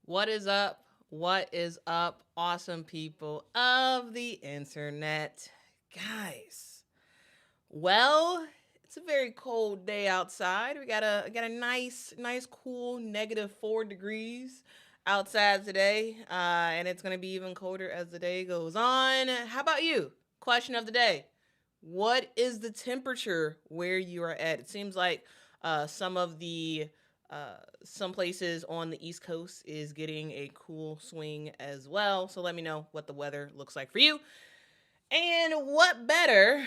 What is up? What is up, awesome people of the internet? Guys, well, it's a very cold day outside. We got a nice, cool -4 degrees outside today, and it's gonna be even colder as the day goes on. How about you? Question of the day: what is the temperature where you are at? It seems like some of the some places on the East Coast is getting a cool swing as well. So let me know what the weather looks like for you. And what better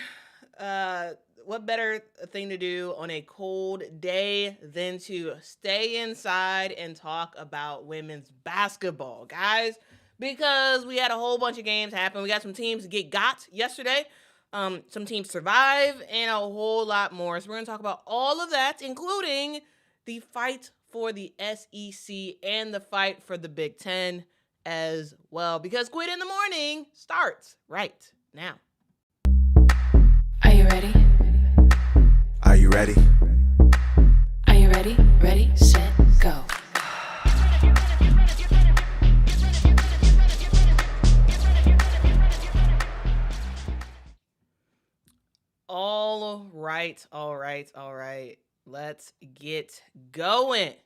thing to do on a cold day than to stay inside and talk about women's basketball, guys? Because we had a whole bunch of games happen. We got some teams get got yesterday. Some teams survive, and a whole lot more. So we're going to talk about all of that, including the fight for the SEC and the fight for the Big Ten as well. Because Quit in the Morning starts right now. Are you ready? Are you ready? Are you ready? Ready, set, go. All right. Let's get going.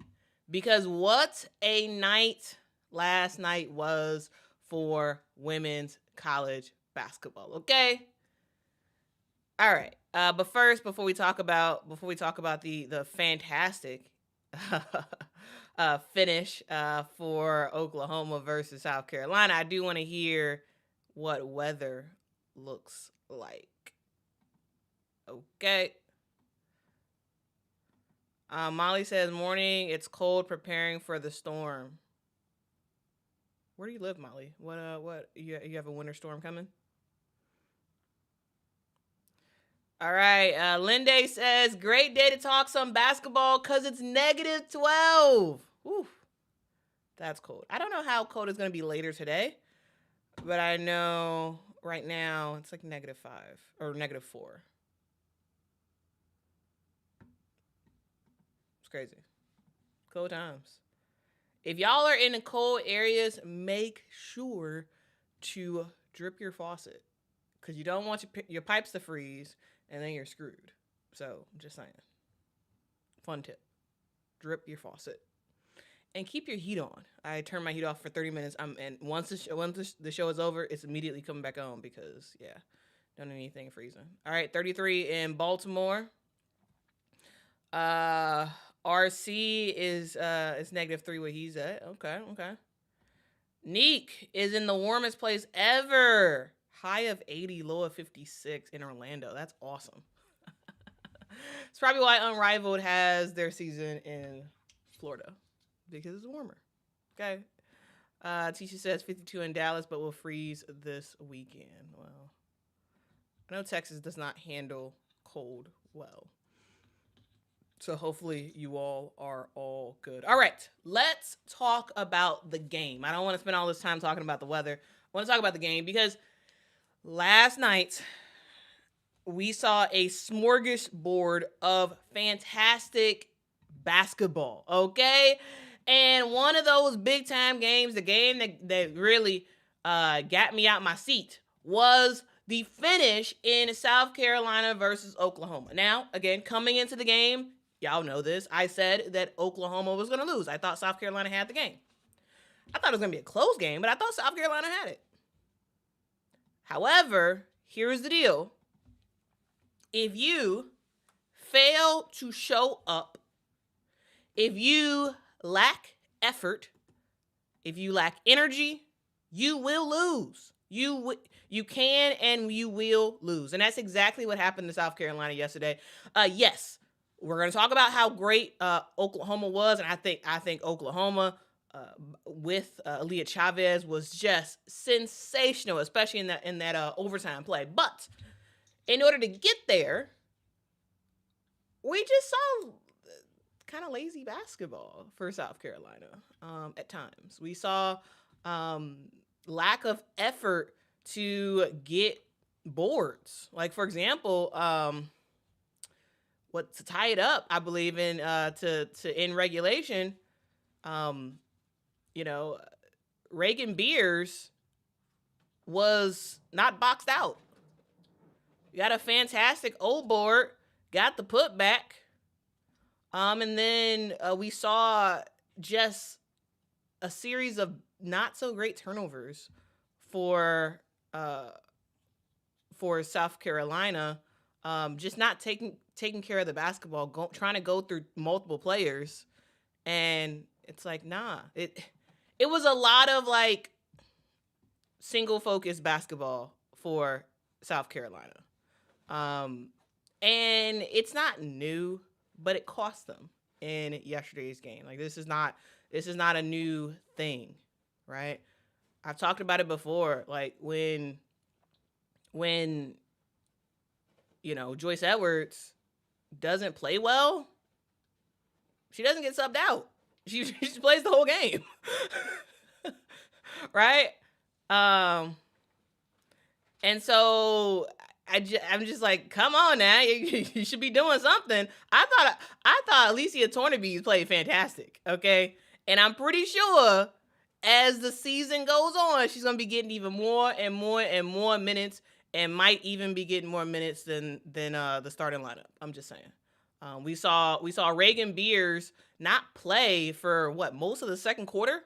Because what a night last night was for women's college basketball, okay? All right. But first, before we talk about the fantastic finish for Oklahoma versus South Carolina, I do want to hear what weather looks like. Okay. Molly says, morning, it's cold, preparing for the storm. Where do you live, Molly? What you have a winter storm coming? All right. Linday says, great day to talk some basketball because it's -12. Whew. That's cold. I don't know how cold it's going to be later today, but I know right now it's like -5 or -4. It's crazy. Cold times. If y'all are in the cold areas, make sure to drip your faucet because you don't want your pipes to freeze and then you're screwed. So, just saying. Fun tip. Drip your faucet. And keep your heat on. I turn my heat off for 30 minutes. And once the show is over, it's immediately coming back on because, yeah, don't need anything freezing. All right, 33 in Baltimore. RC is -3 where he's at. Okay. Neek is in the warmest place ever. High of 80, low of 56 in Orlando. That's awesome. It's probably why Unrivaled has their season in Florida. Because it's warmer. Okay. Tisha says 52 in Dallas, but will freeze this weekend. Well, I know Texas does not handle cold well. So hopefully you all are all good. All right, let's talk about the game. I don't want to spend all this time talking about the weather. I want to talk about the game because last night we saw a smorgasbord of fantastic basketball, okay? And one of those big time games, the game that really got me out my seat was the finish in South Carolina versus Oklahoma. Now, again, coming into the game, y'all know this, I said that Oklahoma was going to lose. I thought South Carolina had the game. I thought it was going to be a close game, but I thought South Carolina had it. However, here's the deal. If you fail to show up, if you lack effort, if you lack energy, you will lose. You can and you will lose. And that's exactly what happened to South Carolina yesterday. Yes, we're going to talk about how great Oklahoma was. And I think Oklahoma with Aaliyah Chavez was just sensational, especially in that overtime play. But in order to get there, we just saw kind of lazy basketball for South Carolina at times. We saw lack of effort to get boards. Like, for example, to tie it up, I believe in to end regulation, Reagan Beers was not boxed out. Got a fantastic old board, got the putback. And then we saw just a series of not so great turnovers for South Carolina. Just not taking care of the basketball, trying to go through multiple players. And it's like, nah. It was a lot of like single focus basketball for South Carolina. And it's not new, but it cost them in yesterday's game. Like this is not a new thing, right? I've talked about it before. Like when Joyce Edwards doesn't play well, she doesn't get subbed out. She plays the whole game. Right? And so I'm just like, come on now, you should be doing something. I thought Aaliyah Chavez played fantastic, okay? And I'm pretty sure as the season goes on, she's gonna be getting even more and more and more minutes, and might even be getting more minutes than the starting lineup. I'm just saying. We saw Reagan Beers not play for most of the second quarter,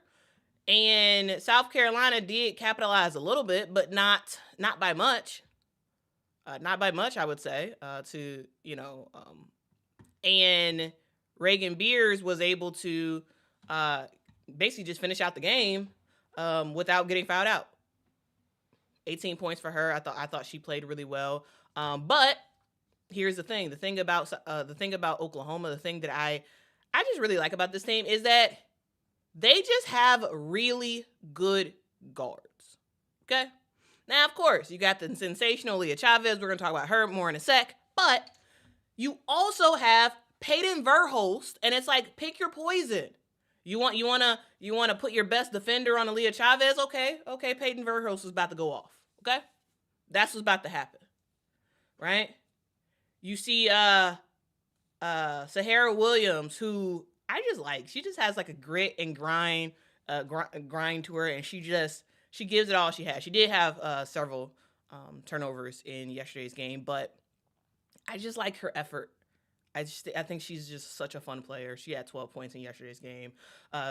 and South Carolina did capitalize a little bit, but not by much. Not by much, I would say. And Reagan Beers was able to basically just finish out the game without getting fouled out. 18 points for her. I thought she played really well. But here's the thing. The thing about Oklahoma, the thing that I just really like about this team is that they just have really good guards. Okay? Now, of course, you got the sensational Aaliyah Chavez. We're going to talk about her more in a sec. But you also have Peyton Verhulst, and it's like, pick your poison. You want to put your best defender on Aaliyah Chavez? Okay, Peyton Verhulst is about to go off. Okay? That's what's about to happen. Right? You see Sahara Williams, who I just like. She just has like a grit and grind to her, and she gives it all she has. She did have several turnovers in yesterday's game, but I just like her effort. I think she's just such a fun player. She had 12 points in yesterday's game.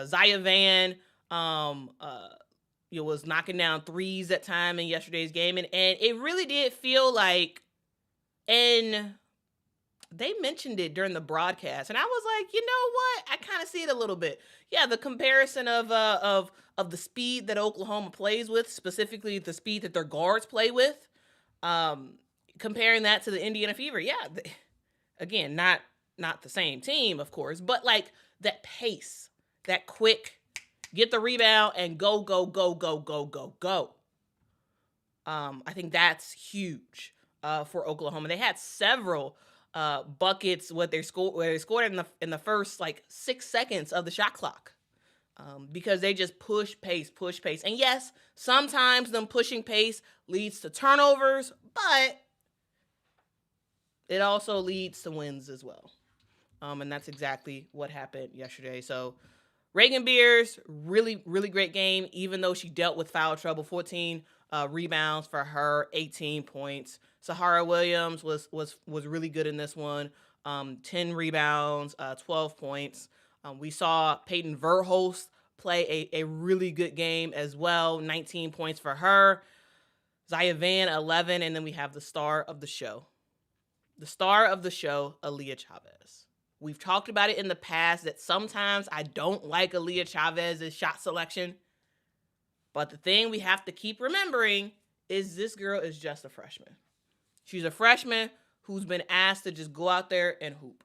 Zaya Van was knocking down threes at time in yesterday's game, and it really did feel like, and they mentioned it during the broadcast, and I was like, you know what? I kind of see it a little bit. Yeah, the comparison of the speed that Oklahoma plays with, specifically the speed that their guards play with, comparing that to the Indiana Fever. Yeah, again, not the same team, of course, but like that pace, that quick, get the rebound and go. I think that's huge for Oklahoma. They had several buckets where they scored in the first like 6 seconds of the shot clock, because they just push pace. And yes, sometimes them pushing pace leads to turnovers, but it also leads to wins as well. And that's exactly what happened yesterday. So Reagan Beers, really, really great game, even though she dealt with foul trouble. 14 rebounds for her, 18 points. Sahara Williams was really good in this one. 10 rebounds, 12 points. We saw Peyton Verhulst play a really good game as well. 19 points for her. Zaya Van, 11. And then we have the star of the show. The star of the show, Aaliyah Chavez. We've talked about it in the past that sometimes I don't like Aaliyah Chavez's shot selection. But the thing we have to keep remembering is this girl is just a freshman. She's a freshman who's been asked to just go out there and hoop.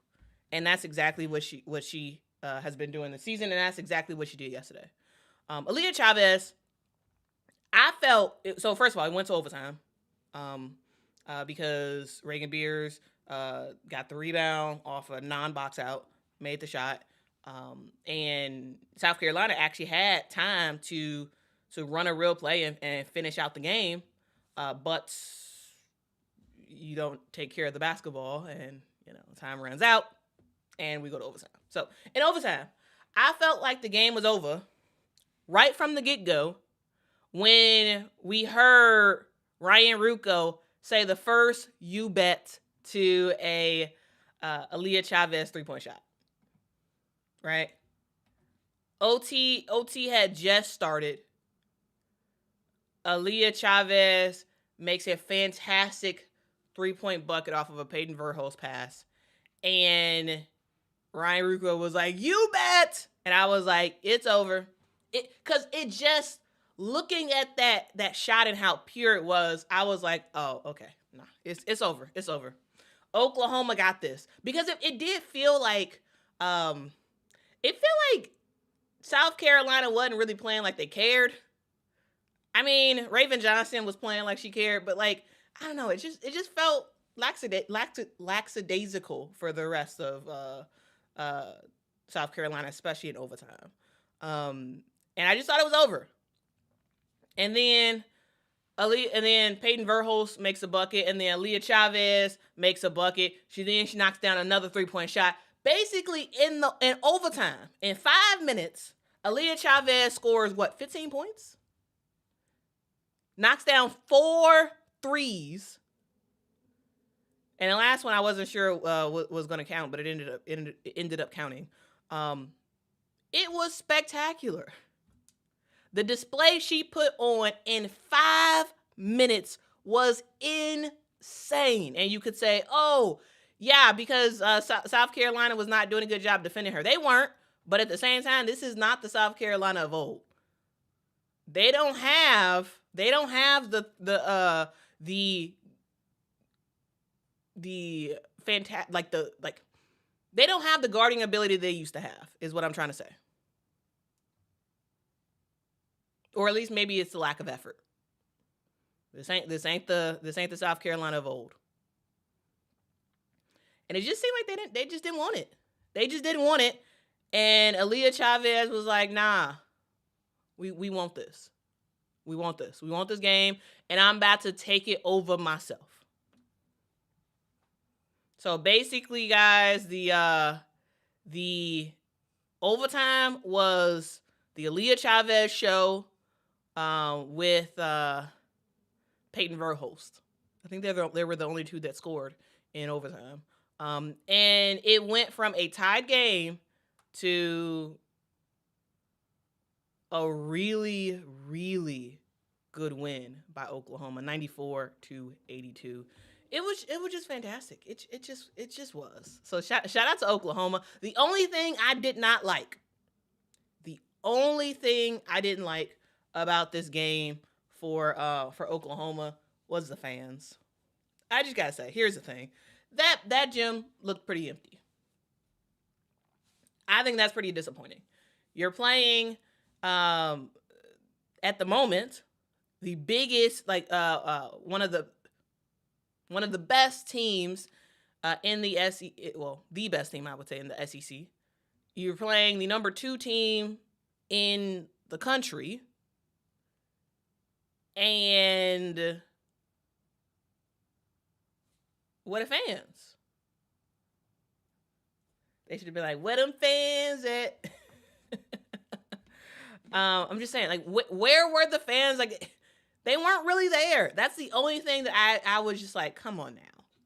And that's exactly what she has been doing this season, and that's exactly what she did yesterday. Aaliyah Chavez, so first of all, it went to overtime because Reagan Beers got the rebound off a non-box out, made the shot, and South Carolina actually had time to run a real play and finish out the game, but you don't take care of the basketball, and time runs out, and we go to overtime. So in overtime, I felt like the game was over right from the get-go when we heard Ryan Ruocco say the first you bet to a Aaliyah Chavez 3-point shot. Right? OT had just started. Aaliyah Chavez makes a fantastic 3-point bucket off of a Peyton Verhulst pass. And Ryan Ruocco was like, you bet! And I was like, it's over. Because it just, looking at that shot and how pure it was, I was like, oh, okay. Nah, it's over. It's over. Oklahoma got this. Because it did feel like, South Carolina wasn't really playing like they cared. I mean, Raven Johnson was playing like she cared, but like, I don't know, it just felt lackadaisical for the rest of South Carolina, especially in overtime. And I just thought it was over. And then Peyton Verhulst makes a bucket, and then Aaliyah Chavez makes a bucket. She knocks down another 3-point shot. Basically, in overtime, in 5 minutes, Aaliyah Chavez scores 15 points? Knocks down 4 threes. And the last one I wasn't sure was going to count, but it ended up counting. It was spectacular. The display she put on in 5 minutes was insane. And you could say, oh, yeah, because South Carolina was not doing a good job defending her. They weren't. But at the same time, this is not the South Carolina of old. They don't have the fantastic, they don't have the guarding ability they used to have, is what I'm trying to say. Or at least maybe it's the lack of effort. This ain't the South Carolina of old. And it just seemed like they just didn't want it. They just didn't want it. And Aaliyah Chavez was like, nah, we want this. We want this. We want this game, and I'm about to take it over myself. So basically, guys, the overtime was the Aaliyah Chavez show with Peyton Verhulst. I think they were the only two that scored in overtime. And it went from a tied game to a really, really good win by Oklahoma, 94-82. It was just fantastic. It just was. So shout out to Oklahoma. The only thing I didn't like about this game for Oklahoma was the fans. I just gotta say, here's the thing. That gym looked pretty empty. I think that's pretty disappointing. You're playing at the moment the biggest, one of the best teams in the SEC. Well, the best team, I would say, in the SEC. You're playing the number 2 team in the country, and what are fans? They should have been like, where them fans at? I'm just saying, where were the fans? They weren't really there. That's the only thing that I was just like, come on now.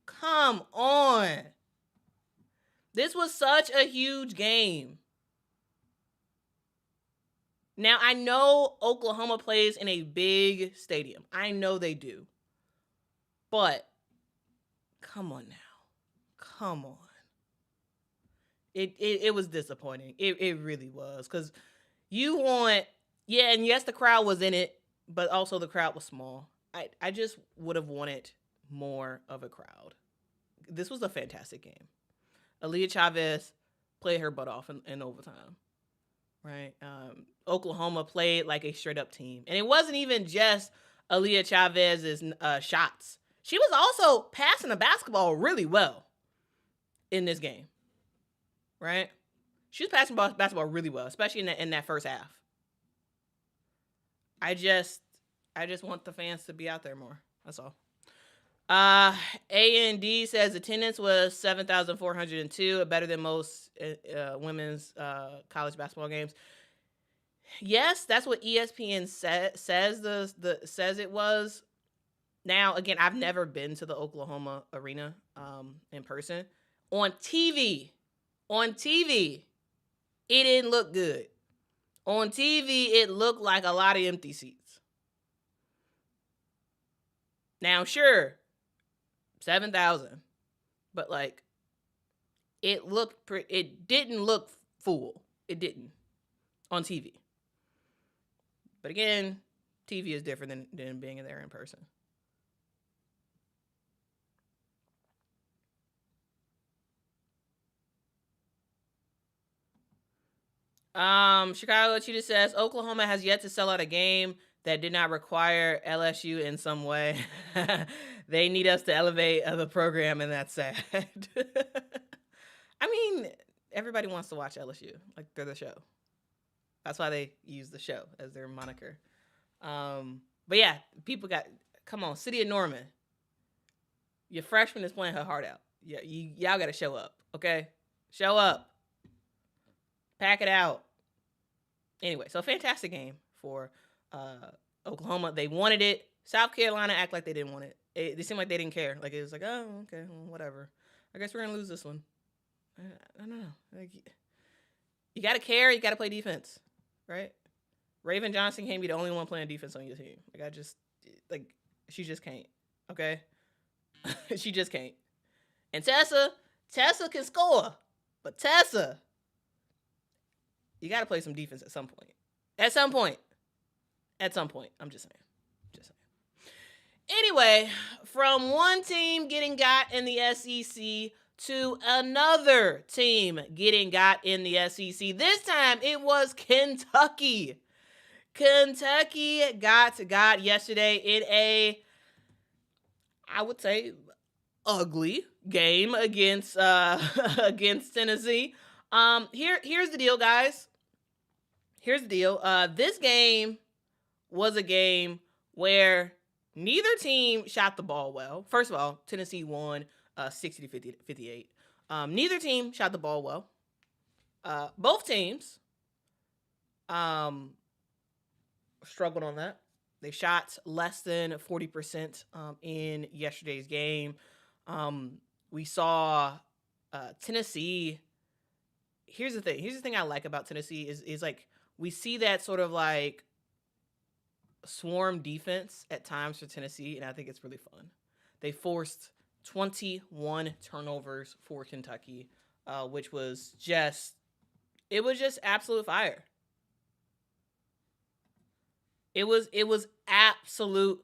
Come on. This was such a huge game. Now, I know Oklahoma plays in a big stadium. I know they do. But, come on now. Come on. It was disappointing. It really was. Because you want, and yes, the crowd was in it, but also the crowd was small. I just would have wanted more of a crowd. This was a fantastic game. Aaliyah Chavez played her butt off in overtime. Right? Oklahoma played like a straight-up team. And it wasn't even just Aaliyah Chavez's shots. She was also passing the basketball really well in this game. Right? She was passing basketball really well, especially in that first half. I just want the fans to be out there more. That's all. A&D says attendance was 7,402, better than most women's college basketball games. Yes, that's what ESPN says it was. Now, again, I've never been to the Oklahoma arena in person. On TV, it didn't look good. On TV, it looked like a lot of empty seats. Now, sure, 7,000, but like it didn't look full. It didn't on TV. But again, TV is different than being there in person. Chicago Cheetah says Oklahoma has yet to sell out a game that did not require LSU in some way. They need us to elevate the program, and that's sad. I mean, everybody wants to watch LSU. Like, they're the show. That's why they use the show as their moniker. But yeah, people come on, City of Norman. Your freshman is playing her heart out. Yeah, y'all got to show up, okay? Show up. Pack it out. Anyway, so fantastic game for Oklahoma. They wanted it. South Carolina act like they didn't want it. They seemed like they didn't care. Like, it was like, oh, okay, well, whatever. I guess we're going to lose this one. I don't know. Like, you got to care. You got to play defense, right? Raven Johnson can't be the only one playing defense on your team. She just can't, okay? She just can't. And Tessa can score. But Tessa, you got to play some defense at some point. At some point. I'm just saying. Anyway, from one team getting got in the SEC to another team getting got in the SEC. This time it was Kentucky. Kentucky got yesterday in a, I would say, ugly game against Tennessee. Here's the deal, guys. Here's the deal. This game was a game where neither team shot the ball well. First of all, Tennessee won 60-58. Neither team shot the ball well. Both teams struggled on that. They shot less than 40% in yesterday's game. We saw Tennessee. Here's the thing I like about Tennessee is like we see that sort of like swarm defense at times for Tennessee, and I think it's really fun. They forced 21 turnovers for Kentucky, which was just absolute fire. It was absolute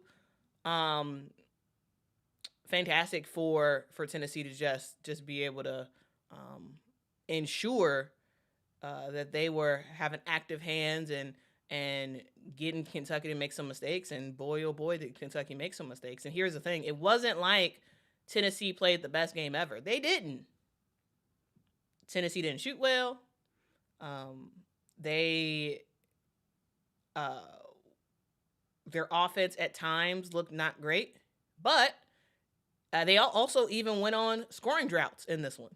fantastic for Tennessee to just be able to ensure that they were having active hands and getting Kentucky to make some mistakes. And boy, oh boy, did Kentucky make some mistakes. And here's the thing. It wasn't like Tennessee played the best game ever. They didn't. Tennessee didn't shoot well. Their offense at times looked not great. But they also even went on scoring droughts in this one.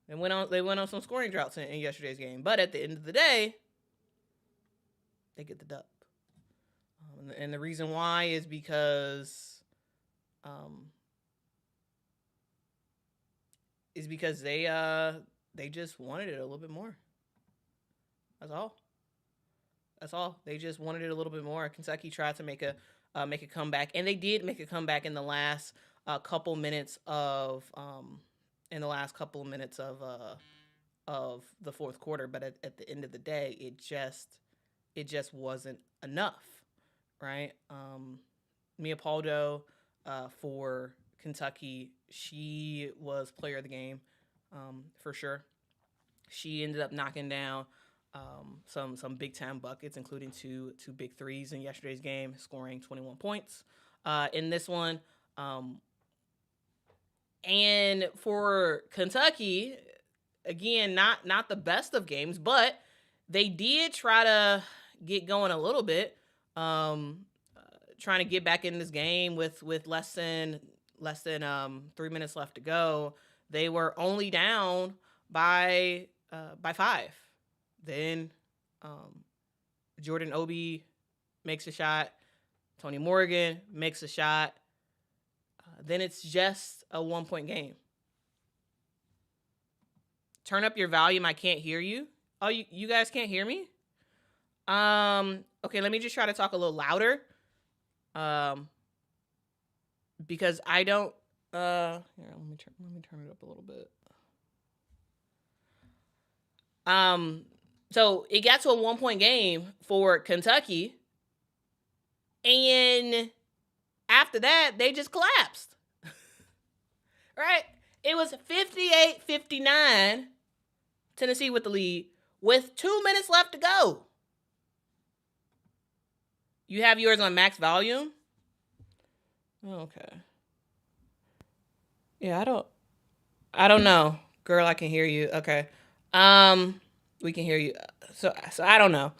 They went on some scoring droughts in yesterday's game. But at the end of the day, they get the dub. And the reason why is because they just wanted it a little bit more. That's all. They just wanted it a little bit more. Kentucky tried to make a comeback, and they did make a comeback in the last couple minutes of the fourth quarter. But at the end of the day, it just wasn't enough, right? Mia Paldo for Kentucky, she was player of the game for sure. She ended up knocking down some big time buckets, including two big threes in yesterday's game, scoring 21 points in this one. And for Kentucky, again, not the best of games, but they did try to get going a little bit, trying to get back in this game with less than 3 minutes left to go. They were only down by 5. Then Jordan Obi makes a shot. Tony Morgan makes a shot. Then it's just a 1-point game. Turn up your volume. I can't hear you. Oh, you guys can't hear me? Okay, let me just try to talk a little louder. Because I don't here, let me turn it up a little bit. So it got to a 1-point game for Kentucky, and after that, they just collapsed. Right? It was 58-59, Tennessee with the lead, with 2 minutes left to go. You have yours on max volume? Okay. Yeah, I don't know. Girl, I can hear you. Okay. We can hear you. So I don't know.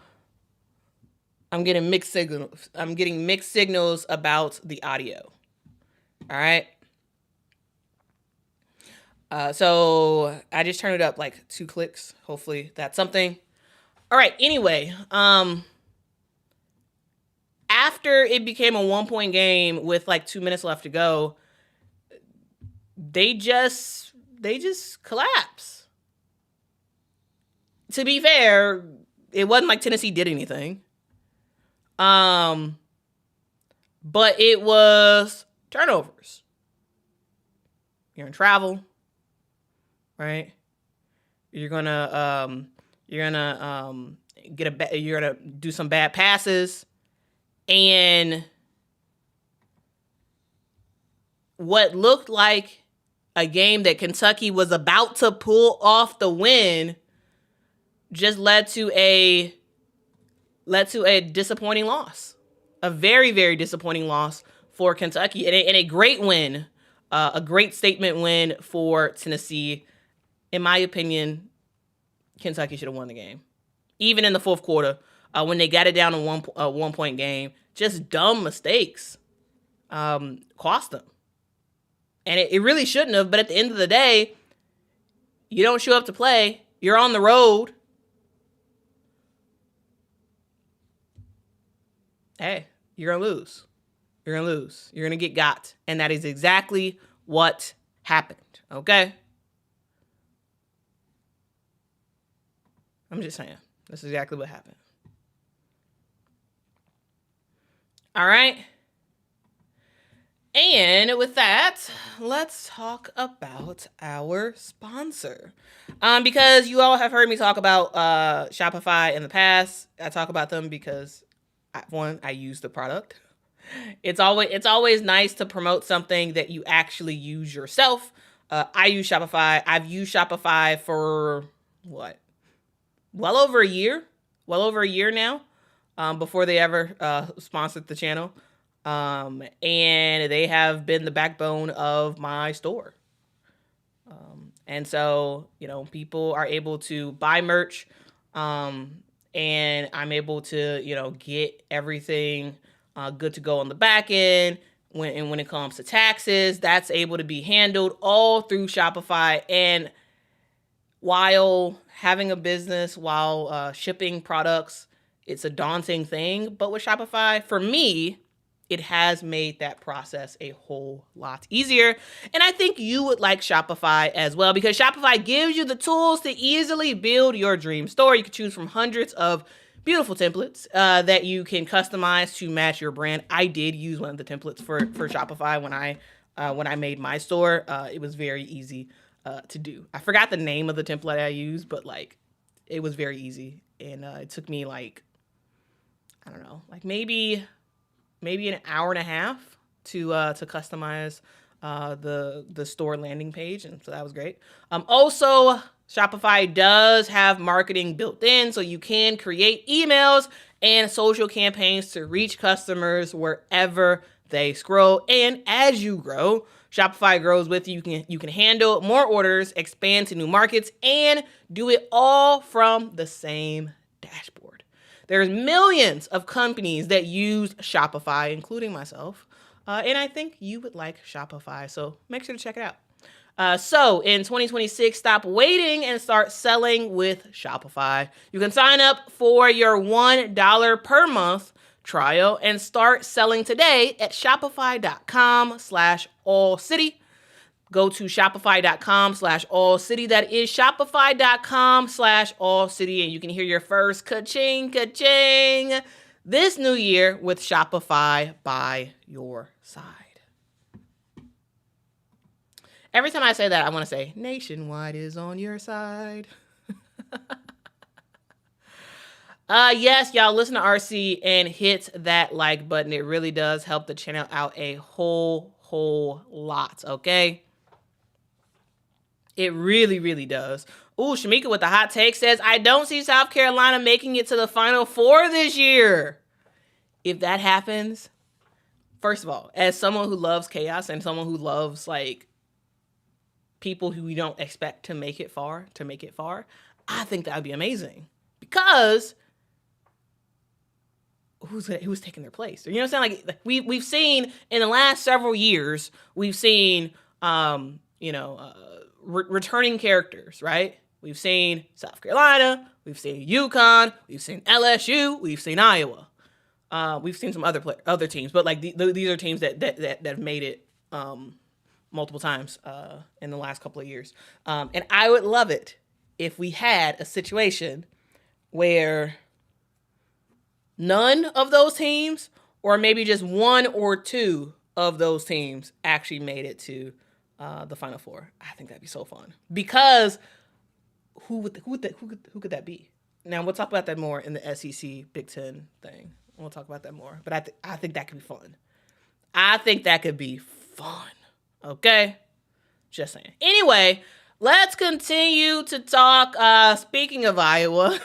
I'm getting mixed signals. I'm getting mixed signals about the audio. All right. So I just turned it up like 2 clicks. Hopefully that's something. All right. Anyway, after it became a 1-point game with like 2 minutes left to go, they just collapsed. To be fair, it wasn't like Tennessee did anything. But it was turnovers. You're in travel, right? You're gonna do some bad passes, and what looked like a game that Kentucky was about to pull off the win just led to a disappointing loss. A very, very disappointing loss for Kentucky, and a great win, a great statement win for Tennessee. In my opinion, Kentucky should have won the game. Even in the fourth quarter, when they got it down to a 1-point game, just dumb mistakes cost them. And it really shouldn't have, but at the end of the day, you don't show up to play. You're on the road. Hey, you're going to lose. You're going to lose. You're going to get got. And that is exactly what happened, okay? I'm just saying. That's exactly what happened. All right? And with that, let's talk about our sponsor. Because you all have heard me talk about Shopify in the past. I talk about them because, I use the product. It's always nice to promote something that you actually use yourself. I use Shopify. I've used Shopify for what? Well over a year now, before they ever sponsored the channel. And they have been the backbone of my store. And so, people are able to buy merch, and I'm able to, get everything good to go on the back end. When it comes to taxes, that's able to be handled all through Shopify. And while having a business, while shipping products, it's a daunting thing. But with Shopify, for me, it has made that process a whole lot easier. And I think you would like Shopify as well, because Shopify gives you the tools to easily build your dream store. You can choose from hundreds of beautiful templates that you can customize to match your brand. I did use one of the templates for Shopify when I made my store. It was very easy to do. I forgot the name of the template I used, but it was very easy. And it took me maybe an hour and a half to customize the store landing page, and so that was great. Also, Shopify does have marketing built in, so you can create emails and social campaigns to reach customers wherever they scroll. And as you grow, Shopify grows with you. You can handle more orders, expand to new markets, and do it all from the same dashboard. There's millions of companies that use Shopify, including myself, and I think you would like Shopify, so make sure to check it out. So in 2026, stop waiting and start selling with Shopify. You can sign up for your $1 per month trial and start selling today at shopify.com/allcity. Go to shopify.com/allcity. That is shopify.com/allcity. And you can hear your first ka-ching, ka-ching this new year with Shopify by your side. Every time I say that, I want to say, Nationwide is on your side. Yes, y'all listen to RC and hit that like button. It really does help the channel out a whole lot, okay? It really, really does. Ooh, Shamika with the hot take says, I don't see South Carolina making it to the Final Four this year. If that happens, first of all, as someone who loves chaos and someone who loves, like, people who we don't expect to make it far, I think that would be amazing. Because who's taking their place? You know what I'm saying? Like we've seen in the last several years, we've seen returning characters, right? We've seen South Carolina, we've seen UConn, we've seen LSU, we've seen Iowa. We've seen some other teams, but like these are teams that have made it multiple times in the last couple of years. And I would love it if we had a situation where none of those teams, or maybe just one or two of those teams, actually made it to the Final Four. I think that'd be so fun. Because who could that be? Now we'll talk about that more in the SEC Big Ten thing. We'll talk about that more. But I think that could be fun. I think that could be fun. Okay? Just saying. Anyway, let's continue to talk. Speaking of Iowa.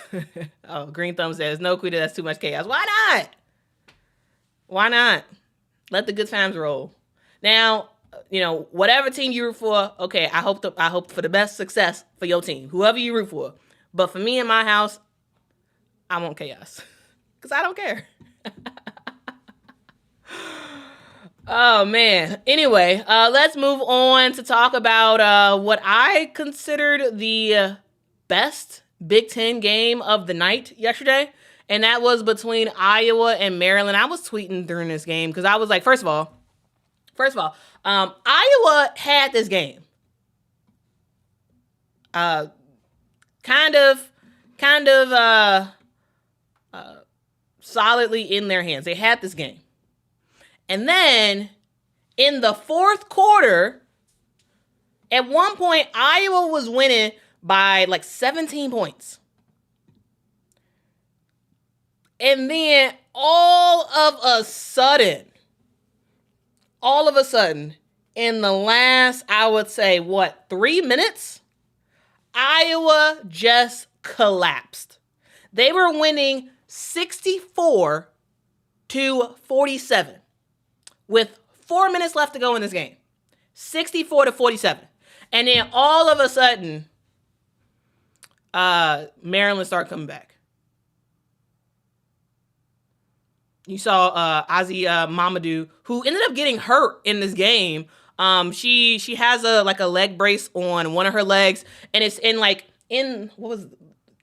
Oh, Green Thumb says, no, Quita, that's too much chaos. Why not? Why not? Let the good times roll. Now, whatever team you root for, okay, I hope for the best success for your team, whoever you root for. But for me in my house, I want chaos. Because I don't care. Oh, man. Anyway, let's move on to talk about what I considered the best Big Ten game of the night yesterday. And that was between Iowa and Maryland. I was tweeting during this game because I was like, first of all, Iowa had this game. Kind of solidly in their hands. They had this game. And then in the fourth quarter, at one point, Iowa was winning by like 17 points. And then all of a sudden, in the last, I would say, 3 minutes, Iowa just collapsed. They were winning 64-47 with 4 minutes left to go in this game. 64-47. And then all of a sudden, Maryland started coming back. You saw Ozzy Mamadou, who ended up getting hurt in this game. She has a leg brace on one of her legs, and it's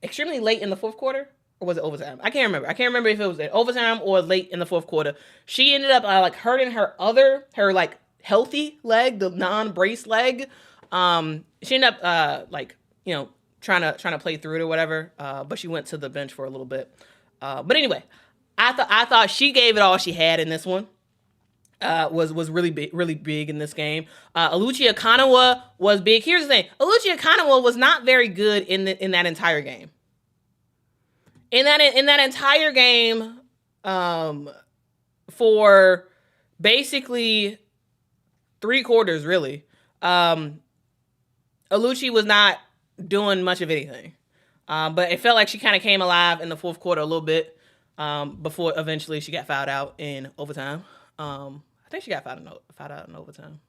extremely late in the fourth quarter, or was it overtime? I can't remember. I can't remember if it was overtime or late in the fourth quarter. She ended up hurting her healthy leg, the non-brace leg. She ended up trying to play through it or whatever. But she went to the bench for a little bit. But anyway, I thought she gave it all she had in this one. Was really big in this game. Aaliyah Chavez was big. Here's the thing: Aaliyah Chavez was not very good in that entire game. In that entire game, for basically 3 quarters, really, Aaliyah was not doing much of anything. But it felt like she kind of came alive in the fourth quarter a little bit. Before eventually she got fouled out in overtime. I think she got fouled out in overtime.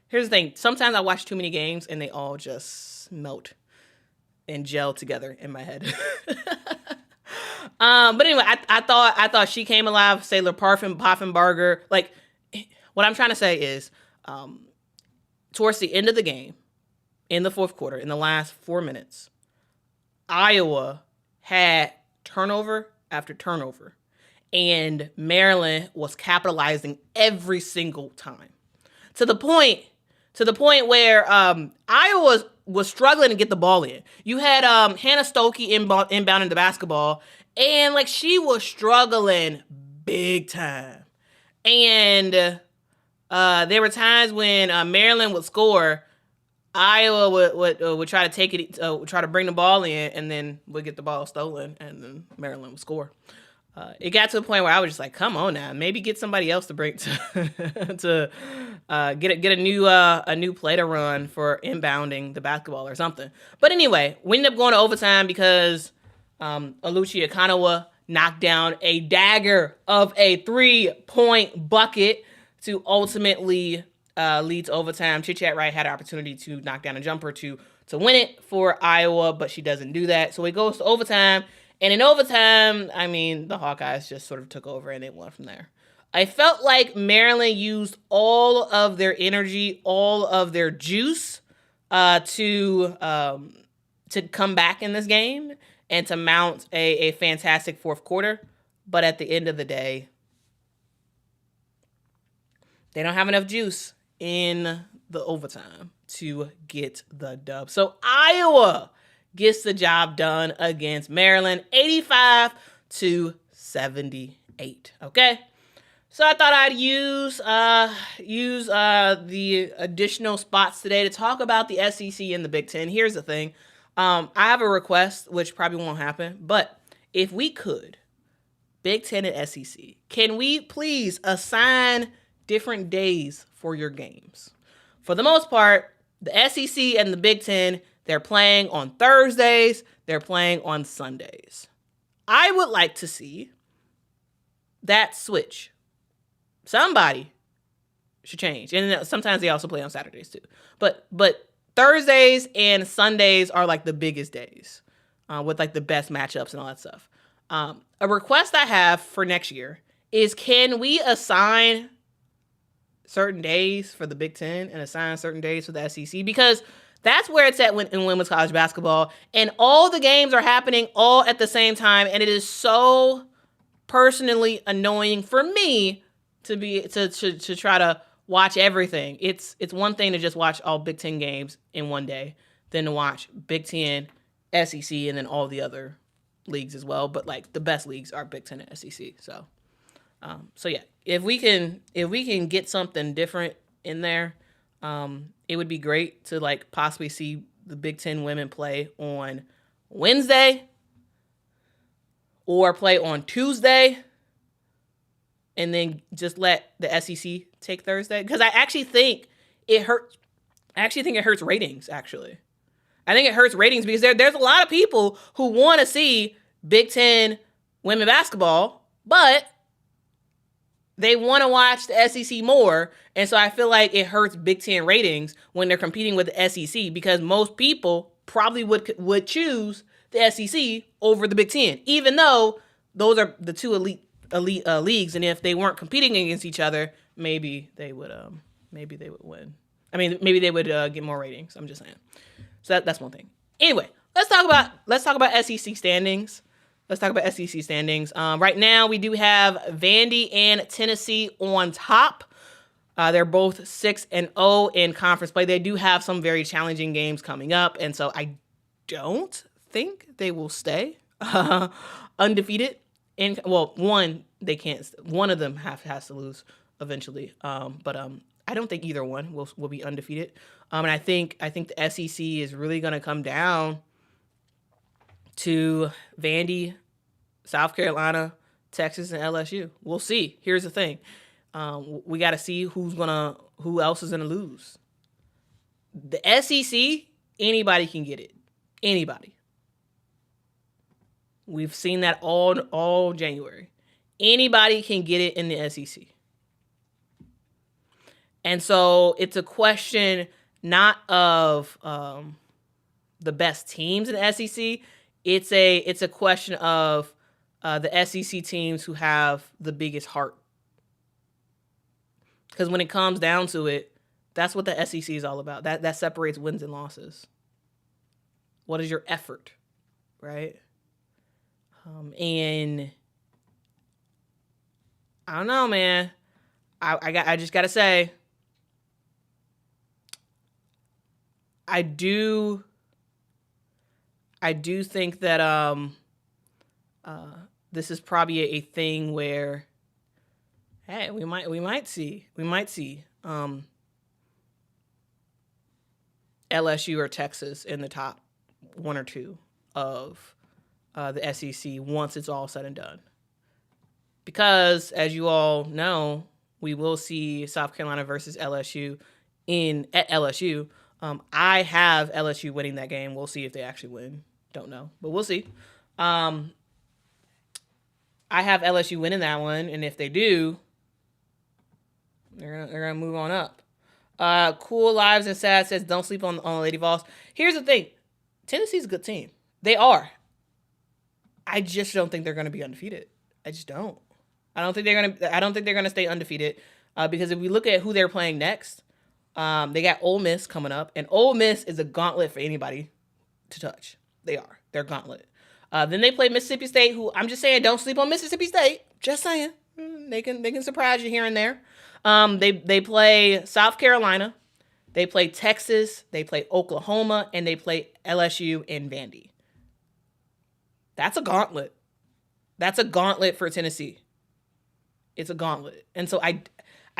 Here's the thing. Sometimes I watch too many games and they all just melt and gel together in my head. But anyway, I thought she came alive. Sailor Poffenbarger. Like, what I'm trying to say is, towards the end of the game, in the fourth quarter, in the last 4 minutes, Iowa had turnover after turnover, and Maryland was capitalizing every single time. To the point where Iowa was struggling to get the ball in. You had Hannah Stokey inbounding the basketball, and like she was struggling big time. And there were times when Maryland would score, Iowa would try to take it, try to bring the ball in, and then would get the ball stolen, and then Maryland would score. It got to a point where I was just like, "Come on now, maybe get somebody else to break to get a new play to run for inbounding the basketball or something." But anyway, we ended up going to overtime because Aaliyah Chavez knocked down a dagger of a 3-point bucket to ultimately lead to overtime. Chit Chat Right had an opportunity to knock down a jumper to win it for Iowa, but she doesn't do that. So it goes to overtime. And in overtime, I mean, the Hawkeyes just sort of took over and they won from there. I felt like Maryland used all of their energy, all of their juice to come back in this game and to mount a fantastic fourth quarter. But at the end of the day, they don't have enough juice in the overtime to get the dub. So Iowa gets the job done against Maryland, 85-78. Okay, so I thought I'd use the additional spots today to talk about the SEC and the Big Ten. Here's the thing, I have a request, which probably won't happen, but if we could, Big Ten and SEC, can we please assign different days for your games? For the most part, the SEC and the Big Ten, they're playing on Thursdays. They're playing on Sundays. I would like to see that switch. Somebody should change. And sometimes they also play on Saturdays too. But Thursdays and Sundays are like the biggest days with like the best matchups and all that stuff. A request I have for next year is, can we assign certain days for the Big Ten and assign certain days for the SEC? Because that's where it's at in women's college basketball. And all the games are happening all at the same time. And it is so personally annoying for me to try to watch everything. It's one thing to just watch all Big Ten games in one day than to watch Big Ten, SEC, and then all the other leagues as well. But like the best leagues are Big Ten and SEC. So yeah, if we can get something different in there, it would be great to like possibly see the Big Ten women play on Wednesday or play on Tuesday and then just let the SEC take Thursday. Because I actually think it hurts. I actually think it hurts ratings, actually. I think it hurts ratings because there's a lot of people who want to see Big Ten women basketball, but they want to watch the SEC more. And so I feel like it hurts Big Ten ratings when they're competing with the SEC, because most people probably would choose the SEC over the Big Ten, even though those are the two elite leagues. And if they weren't competing against each other, maybe they would win. I mean, maybe they would get more ratings. I'm just saying. So that's one thing. Anyway, let's talk about SEC standings. Right now, we do have Vandy and Tennessee on top. They're both 6-0 in conference play. They do have some very challenging games coming up, and so I don't think they will stay undefeated. One, they can't. One of them has to lose eventually. But I don't think either one will be undefeated. And I think the SEC is really going to come down to Vandy, South Carolina, Texas, and LSU. We'll see. Here's the thing. We got to see who else is going to lose. The SEC, anybody can get it. Anybody. We've seen that all January. Anybody can get it in the SEC. And so it's a question not of the best teams in the SEC. It's a question of the SEC teams who have the biggest heart. Because when it comes down to it, That's what the SEC is all about. That separates wins and losses. What is your effort, right? And I don't know, man. I just gotta say, I do think that this is probably a thing where, hey, we might see LSU or Texas in the top 1 or 2 of the SEC once it's all said and done. Because, as you all know, we will see South Carolina versus LSU at LSU. I have LSU winning that game. We'll see if they actually win. Don't know, but we'll see. I have LSU winning that one, and if they do, they're gonna move on up. Cool Lives and Sad says, don't sleep on Lady Vols. Here's the thing. Tennessee's a good team. They are. I just don't think they're going to be undefeated. I just don't. I don't think they're going to stay undefeated because if we look at who they're playing next, they got Ole Miss coming up, and Ole Miss is a gauntlet for anybody to touch. They are. They're a gauntlet. Then they play Mississippi State, who I'm just saying, don't sleep on Mississippi State. Just saying. They can surprise you here and there. They play South Carolina, they play Texas, they play Oklahoma, and they play LSU and Vandy. That's a gauntlet. That's a gauntlet for Tennessee. It's a gauntlet. And so I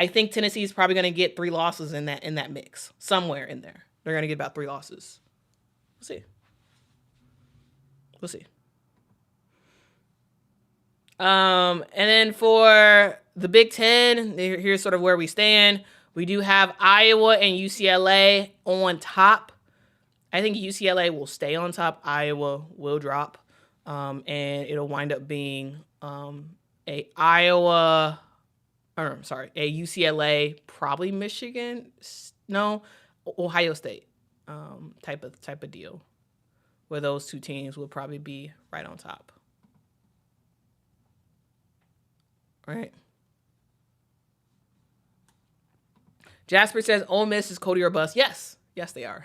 think Tennessee is probably going to get 3 losses in that mix. Somewhere in there. They're going to get about 3 losses. We'll see. And then for the Big Ten, here's sort of where we stand. We do have Iowa and UCLA on top. I think UCLA will stay on top. Iowa will drop. And it'll wind up being a UCLA, probably Michigan, no, Ohio State type of deal, where those 2 teams will probably be right on top. Right. Jasper says Ole Miss is Cody or bust. Yes, they are.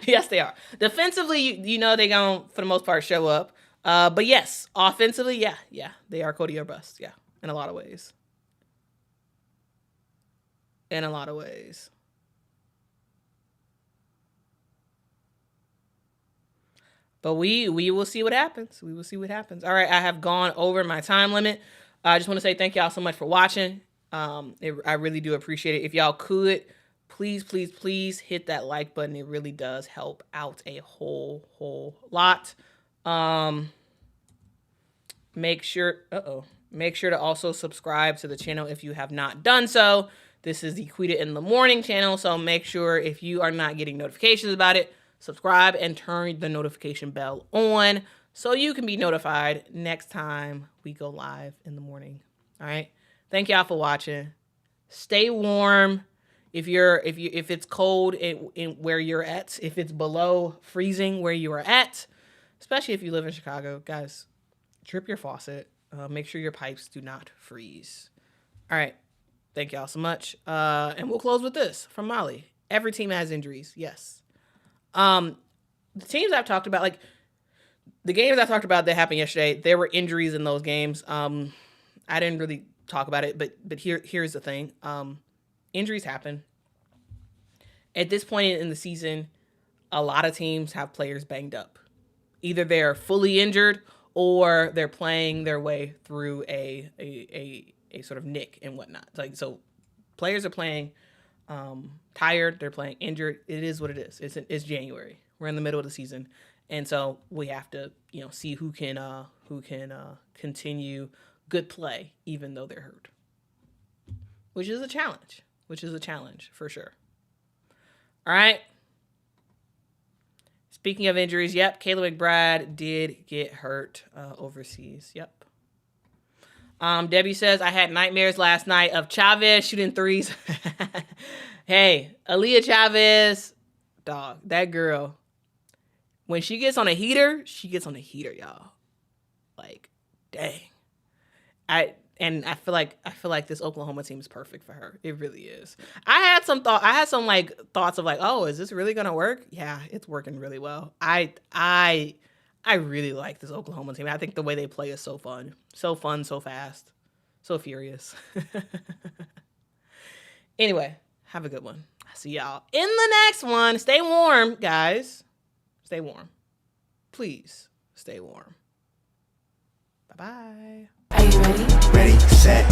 Yes, they are. Defensively, you know they gonna for the most part show up. But yes, offensively, yeah, they are Cody or bust. Yeah, in a lot of ways. But we will see what happens. All right, I have gone over my time limit. I just want to say thank y'all so much for watching. I really do appreciate it. If y'all could, please hit that like button. It really does help out a whole lot. Make sure to also subscribe to the channel if you have not done so. This is the Quita in the Morning channel, so make sure if you are not getting notifications about it, subscribe and turn the notification bell on so you can be notified next time we go live in the morning. All right. Thank y'all for watching. Stay warm. If it's cold in where you're at, if it's below freezing where you are at, especially if you live in Chicago, guys, drip your faucet. Make sure your pipes do not freeze. All right. Thank y'all so much. And we'll close with this from Molly. Every team has injuries. Yes. The teams I've talked about, like the games I talked about that happened yesterday, there were injuries in those games. I didn't really talk about it, but here's the thing. Injuries happen. At this point in the season, a lot of teams have players banged up. Either they're fully injured or they're playing their way through a sort of nick and whatnot. So players are playing tired, they're playing injured. It is what it is. It's January. We're in the middle of the season. And so we have to, see who can continue good play even though they're hurt. Which is a challenge for sure. All right. Speaking of injuries, yep, Kayla McBride did get hurt overseas. Yep. Debbie says, I had nightmares last night of Chavez shooting threes. Hey, Aaliyah Chavez, dog, that girl, when she gets on a heater, y'all. Like, dang. And I feel like this Oklahoma team is perfect for her. It really is. I had some thoughts of like, oh, is this really gonna work? Yeah, it's working really well. I really like this Oklahoma team. I think the way they play is so fun, so fast, so furious. Anyway, have a good one. I'll see y'all in the next one. Stay warm, guys. Stay warm. Please stay warm. Bye-bye. Are you ready? Ready, set,